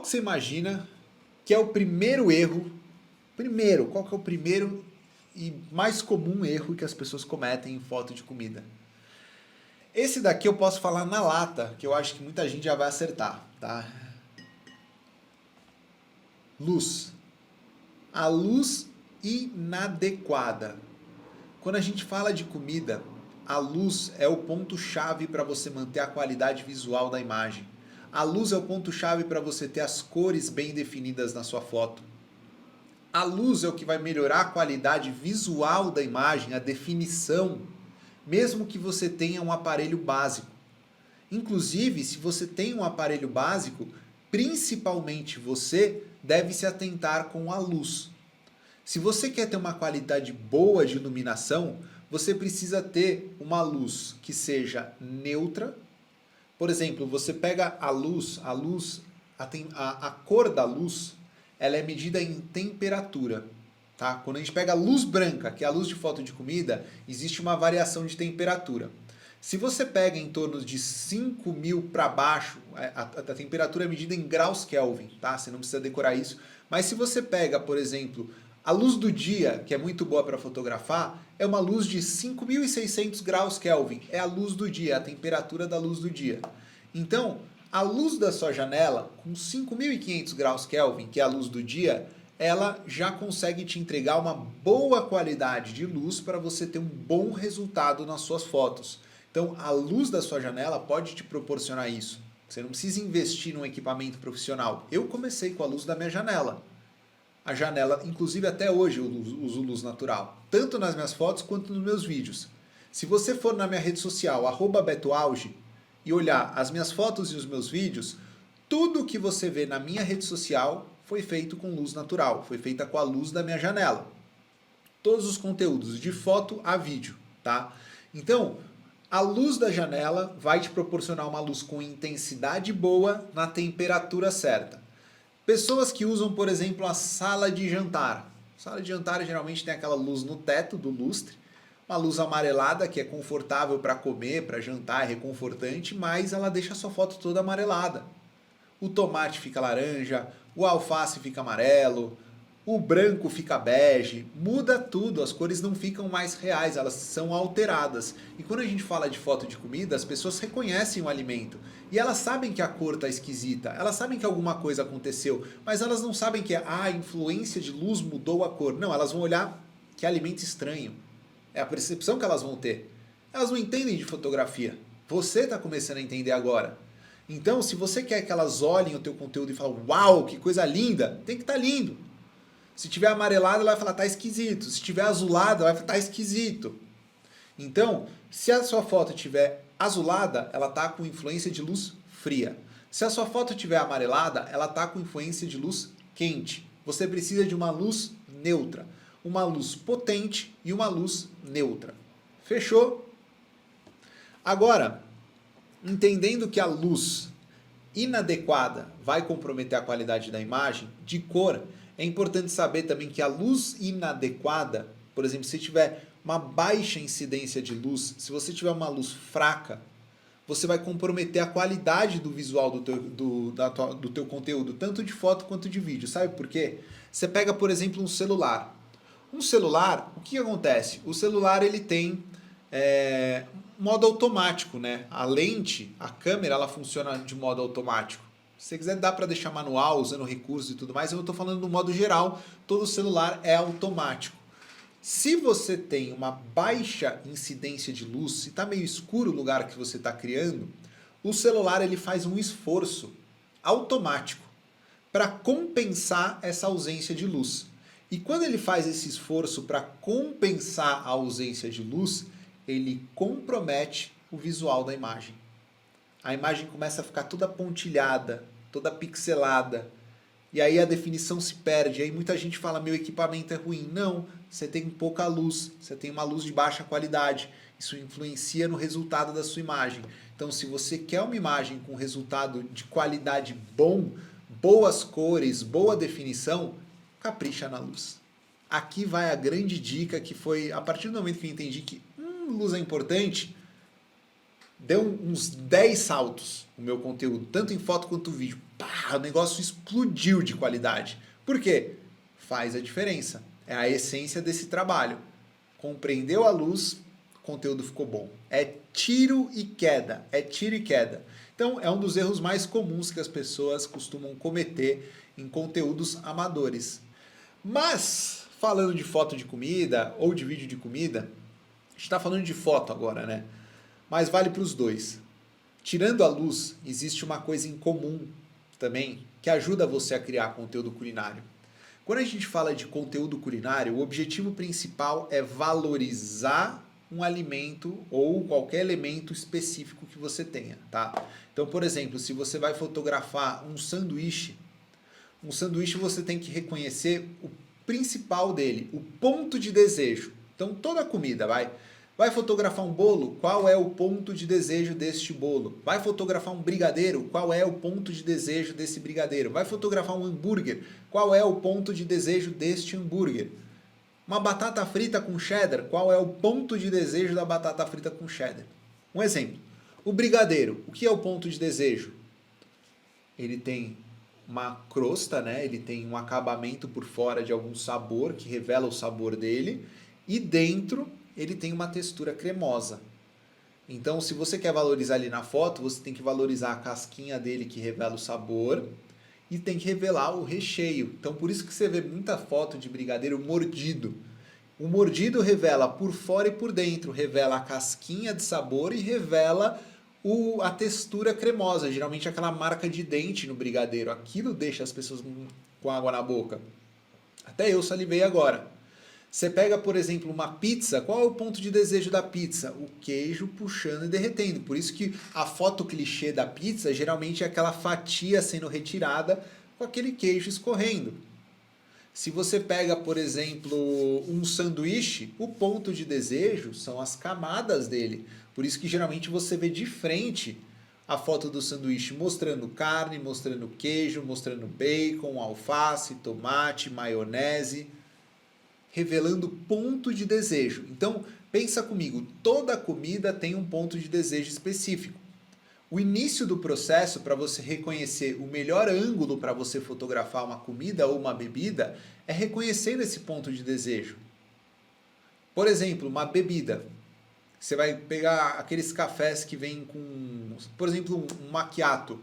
que você imagina que é o primeiro erro? Qual que é o primeiro e mais comum erro que as pessoas cometem em foto de comida? Esse daqui eu posso falar na lata, que eu acho que muita gente já vai acertar, tá? Luz. A luz inadequada. Quando a gente fala de comida, a luz é o ponto-chave para você manter a qualidade visual da imagem. A luz é o ponto-chave para você ter as cores bem definidas na sua foto. A luz é o que vai melhorar a qualidade visual da imagem, a definição, mesmo que você tenha um aparelho básico. Inclusive, se você tem um aparelho básico, principalmente você deve se atentar com a luz. Se você quer ter uma qualidade boa de iluminação, você precisa ter uma luz que seja neutra. Por exemplo, você pega a cor da luz, ela é medida em temperatura. Tá? Quando a gente pega a luz branca, que é a luz de foto de comida, existe uma variação de temperatura. Se você pega em torno de 5.000 para baixo, a temperatura é medida em graus Kelvin, tá? Você não precisa decorar isso. Mas se você pega, por exemplo, a luz do dia, que é muito boa para fotografar, é uma luz de 5.600 graus Kelvin. É a luz do dia, a temperatura da luz do dia. Então, a luz da sua janela, com 5.500 graus Kelvin, que é a luz do dia, ela já consegue te entregar uma boa qualidade de luz para você ter um bom resultado nas suas fotos. Então, a luz da sua janela pode te proporcionar isso. Você não precisa investir num equipamento profissional. Eu comecei com a luz da minha janela. A janela, inclusive até hoje eu uso luz natural, tanto nas minhas fotos quanto nos meus vídeos. Se você for na minha rede social, @betoauge, e olhar as minhas fotos e os meus vídeos, tudo que você vê na minha rede social foi feito com luz natural, foi feita com a luz da minha janela. Todos os conteúdos, de foto a vídeo, tá? Então, a luz da janela vai te proporcionar uma luz com intensidade boa na temperatura certa. Pessoas que usam, por exemplo, a sala de jantar. Sala de jantar geralmente tem aquela luz no teto do lustre, uma luz amarelada que é confortável para comer, para jantar, é reconfortante, mas ela deixa a sua foto toda amarelada. O tomate fica laranja, o alface fica amarelo, o branco fica bege, muda tudo, as cores não ficam mais reais, elas são alteradas. E quando a gente fala de foto de comida, as pessoas reconhecem o alimento. E elas sabem que a cor está esquisita, elas sabem que alguma coisa aconteceu, mas elas não sabem que a influência de luz mudou a cor. Não, elas vão olhar que alimento estranho. É a percepção que elas vão ter. Elas não entendem de fotografia. Você está começando a entender agora. Então, se você quer que elas olhem o teu conteúdo e falem, uau, que coisa linda, tem que estar lindo. Se tiver amarelado, ela vai falar, tá esquisito. Se tiver azulado, ela vai falar, tá esquisito. Então, se a sua foto tiver azulada, ela tá com influência de luz fria. Se a sua foto tiver amarelada, ela tá com influência de luz quente. Você precisa de uma luz neutra. Uma luz potente e uma luz neutra. Fechou? Agora, entendendo que a luz inadequada vai comprometer a qualidade da imagem, de cor, é importante saber também que a luz inadequada, por exemplo, se tiver uma baixa incidência de luz, se você tiver uma luz fraca, você vai comprometer a qualidade do visual do teu conteúdo, tanto de foto quanto de vídeo. Sabe por quê? Você pega, por exemplo, um celular. Um celular, o que acontece? O celular ele tem modo automático, né? A lente, a câmera, ela funciona de modo automático. Se você quiser, dá para deixar manual, usando recursos e tudo mais. Eu estou falando no modo geral, todo celular é automático. Se você tem uma baixa incidência de luz, se está meio escuro o lugar que você está criando, o celular ele faz um esforço automático para compensar essa ausência de luz. E quando ele faz esse esforço para compensar a ausência de luz, ele compromete o visual da imagem. A imagem começa a ficar toda pontilhada, toda pixelada. E aí a definição se perde. Aí muita gente fala, meu equipamento é ruim. Não, você tem pouca luz, você tem uma luz de baixa qualidade. Isso influencia no resultado da sua imagem. Então, se você quer uma imagem com resultado de qualidade bom, boas cores, boa definição, capricha na luz. Aqui vai a grande dica que foi, a partir do momento que eu entendi que luz é importante, deu uns 10 saltos o meu conteúdo, tanto em foto quanto vídeo. Pá, o negócio explodiu de qualidade. Por quê? Faz a diferença. É a essência desse trabalho. Compreendeu a luz, o conteúdo ficou bom. É tiro e queda. É tiro e queda. Então, é um dos erros mais comuns que as pessoas costumam cometer em conteúdos amadores. Mas, falando de foto de comida ou de vídeo de comida, a gente está falando de foto agora, né? Mas vale para os dois. Tirando a luz, existe uma coisa em comum também que ajuda você a criar conteúdo culinário. Quando a gente fala de conteúdo culinário, o objetivo principal é valorizar um alimento ou qualquer elemento específico que você tenha, tá? Então, por exemplo, se você vai fotografar um sanduíche você tem que reconhecer o principal dele, o ponto de desejo. Então, toda comida, vai fotografar um bolo? Qual é o ponto de desejo deste bolo? Vai fotografar um brigadeiro? Qual é o ponto de desejo desse brigadeiro? Vai fotografar um hambúrguer? Qual é o ponto de desejo deste hambúrguer? Uma batata frita com cheddar? Qual é o ponto de desejo da batata frita com cheddar? Um exemplo. O brigadeiro, o que é o ponto de desejo? Ele tem uma crosta, né? Ele tem um acabamento por fora de algum sabor que revela o sabor dele, e dentro ele tem uma textura cremosa. Então, se você quer valorizar ali na foto, você tem que valorizar a casquinha dele que revela o sabor e tem que revelar o recheio. Então, por isso que você vê muita foto de brigadeiro mordido. O mordido revela por fora e por dentro, revela a casquinha de sabor e revela a textura cremosa, geralmente aquela marca de dente no brigadeiro. Aquilo deixa as pessoas com água na boca. Até eu salivei agora. Você pega, por exemplo, uma pizza, qual é o ponto de desejo da pizza? O queijo puxando e derretendo. Por isso que a foto clichê da pizza geralmente é aquela fatia sendo retirada com aquele queijo escorrendo. Se você pega, por exemplo, um sanduíche, o ponto de desejo são as camadas dele. Por isso que geralmente você vê de frente a foto do sanduíche mostrando carne, mostrando queijo, mostrando bacon, alface, tomate, maionese, revelando ponto de desejo. Então, pensa comigo, toda comida tem um ponto de desejo específico. O início do processo para você reconhecer o melhor ângulo para você fotografar uma comida ou uma bebida é reconhecendo esse ponto de desejo. Por exemplo, uma bebida. Você vai pegar aqueles cafés que vêm com, por exemplo, um macchiato.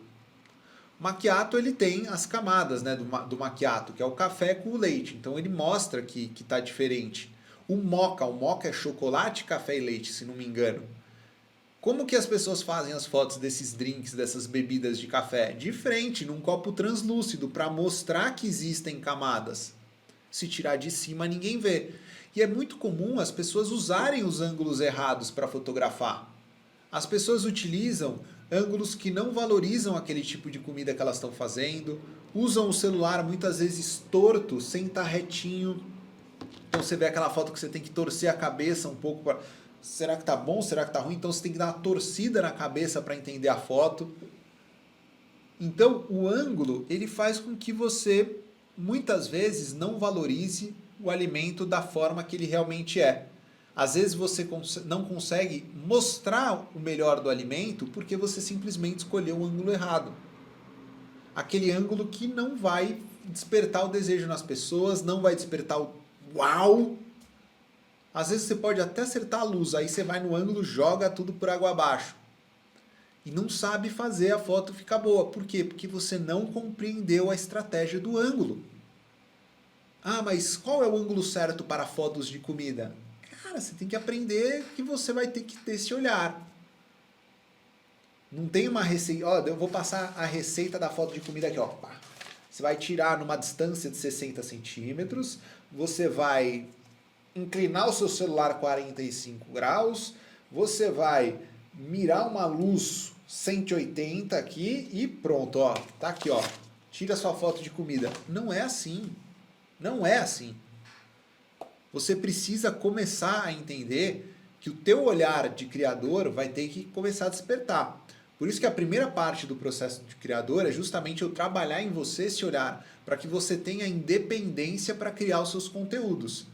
O macchiato ele tem as camadas, né, do macchiato, que é o café com o leite. Então ele mostra que está diferente. O mocha é chocolate, café e leite, se não me engano. Como que as pessoas fazem as fotos desses drinks, dessas bebidas de café? De frente, num copo translúcido, para mostrar que existem camadas. Se tirar de cima, ninguém vê. E é muito comum as pessoas usarem os ângulos errados para fotografar. As pessoas utilizam ângulos que não valorizam aquele tipo de comida que elas estão fazendo, usam o celular muitas vezes torto, sem estar retinho. Então você vê aquela foto que você tem que torcer a cabeça um pouco para... Será que tá bom? Será que tá ruim? Então você tem que dar uma torcida na cabeça para entender a foto. Então o ângulo ele faz com que você muitas vezes não valorize o alimento da forma que ele realmente é. Às vezes você não consegue mostrar o melhor do alimento porque você simplesmente escolheu o ângulo errado. Aquele ângulo que não vai despertar o desejo nas pessoas, não vai despertar o uau. Às vezes você pode até acertar a luz, aí você vai no ângulo, joga tudo por água abaixo. E não sabe fazer a foto ficar boa. Por quê? Porque você não compreendeu a estratégia do ângulo. Ah, mas qual é o ângulo certo para fotos de comida? Cara, você tem que aprender que você vai ter que ter esse olhar. Não tem uma receita... Ó, eu vou passar a receita da foto de comida aqui, ó. Você vai tirar numa distância de 60 centímetros, você vai inclinar o seu celular 45 graus, você vai mirar uma luz 180 aqui e pronto, ó. Tá aqui, ó. Tira sua foto de comida. Não é assim. Não é assim. Você precisa começar a entender que o teu olhar de criador vai ter que começar a despertar. Por isso que a primeira parte do processo de criador é justamente eu trabalhar em você esse olhar, para que você tenha independência para criar os seus conteúdos.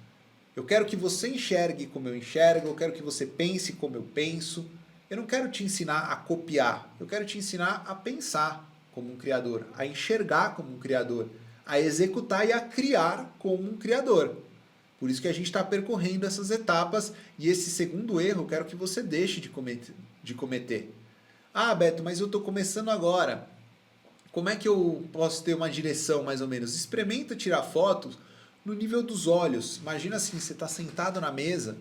Eu quero que você enxergue como eu enxergo, eu quero que você pense como eu penso. Eu não quero te ensinar a copiar, eu quero te ensinar a pensar como um criador, a enxergar como um criador, a executar e a criar como um criador. Por isso que a gente está percorrendo essas etapas e esse segundo erro eu quero que você deixe de cometer. Ah, Beto, mas eu estou começando agora. Como é que eu posso ter uma direção mais ou menos? Experimenta tirar fotos no nível dos olhos. Imagina assim, você está sentado na mesa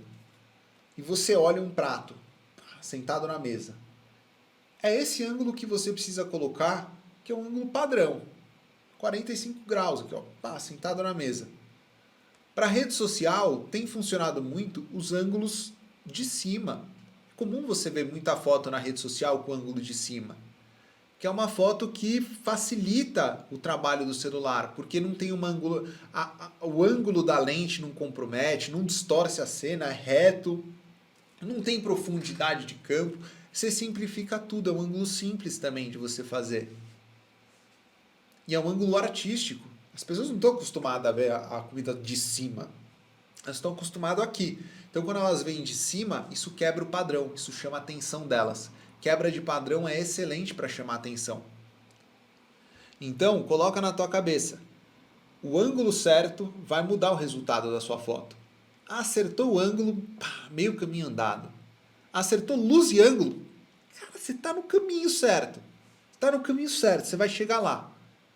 e você olha um prato sentado na mesa. É esse ângulo que você precisa colocar, que é um ângulo padrão. 45 graus aqui, ó, sentado na mesa. Para rede social, tem funcionado muito os ângulos de cima. É comum você ver muita foto na rede social com ângulo de cima, que é uma foto que facilita o trabalho do celular, porque não tem um ângulo, o ângulo da lente não compromete, não distorce a cena, é reto, não tem profundidade de campo, você simplifica tudo, é um ângulo simples também de você fazer. E é um ângulo artístico. As pessoas não estão acostumadas a ver a comida de cima. Elas estão acostumadas aqui. Então, quando elas vêm de cima, isso quebra o padrão. Isso chama a atenção delas. Quebra de padrão é excelente para chamar a atenção. Então, coloca na tua cabeça. O ângulo certo vai mudar o resultado da sua foto. Acertou o ângulo, meio caminho andado. Acertou luz e ângulo, cara, você está no caminho certo. Está no caminho certo, você vai chegar lá.